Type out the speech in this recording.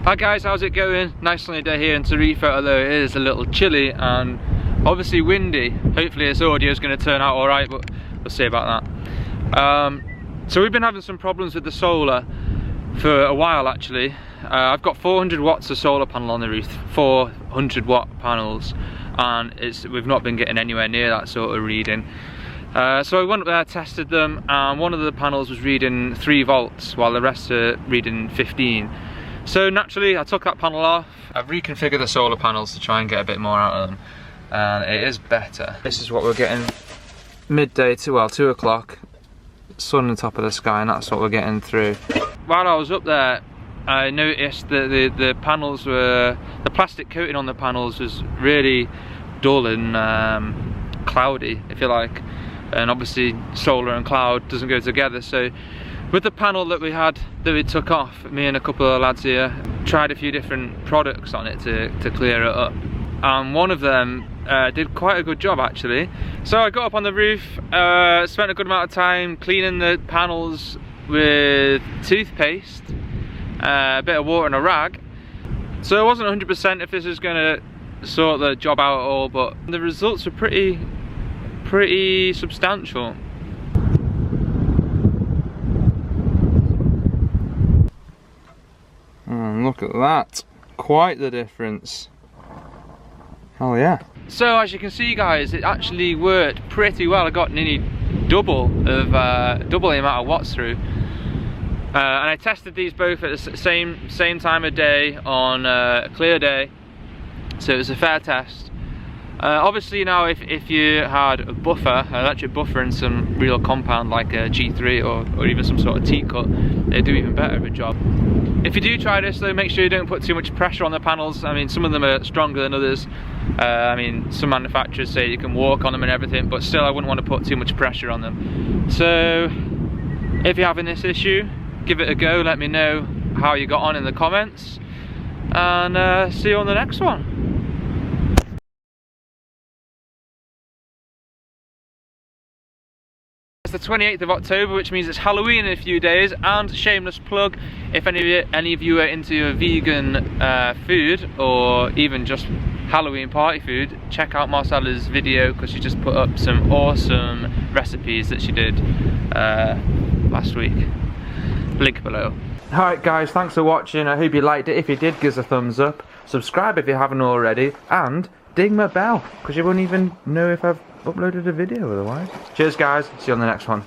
Hi guys, how's it going? Nice sunny day here in Tenerife, although it is a little chilly and obviously windy. Hopefully this audio is going to turn out alright, but we'll see about that. So we've been having some problems with the solar for a while actually. I've got 400 watts of solar panel on the roof, 400 watt panels, and we've not been getting anywhere near that sort of reading. So I went up there, tested them, and one of the panels was reading 3 volts while the rest are reading 15. So naturally I took that panel off. I've reconfigured the solar panels to try and get a bit more out of them, and it is better. This is what we're getting midday to 2 o'clock, sun on the top of the sky, and that's what we're getting through. While I was up there, I noticed that the panels were, the plastic coating on the panels was really dull and cloudy, if you like. And obviously solar and cloud doesn't go together, so with the panel that we took off, me and a couple of lads here tried a few different products on it to clear it up, and one of them did quite a good job actually. So I got up on the roof, spent a good amount of time cleaning the panels with toothpaste, a bit of water and a rag. So I wasn't 100% if this is going to sort the job out at all, but the results were pretty substantial. Look at that, quite the difference. Oh yeah. So as you can see guys, it actually worked pretty well. I got nearly double the amount of watts through. And I tested these both at the same time of day on a clear day, so it was a fair test. Obviously now if you had a buffer, an electric buffer and some real compound like a G3 or even some sort of T-cut, they do even better of a job. If you do try this though, make sure you don't put too much pressure on the panels. I mean, some of them are stronger than others. I mean, some manufacturers say you can walk on them and everything, but still I wouldn't want to put too much pressure on them. So if you're having this issue, give it a go, let me know how you got on in the comments, and see you on the next one. It's the 28th of October, which means it's Halloween in a few days, and shameless plug, if any of you are into vegan food or even just Halloween party food, check out Marcela's video because she just put up some awesome recipes that she did last week. Link below. Alright guys, thanks for watching. I hope you liked it. If you did, give us a thumbs up, subscribe if you haven't already, and ding my bell because you won't even know if I've uploaded a video otherwise. Cheers guys, see you on the next one.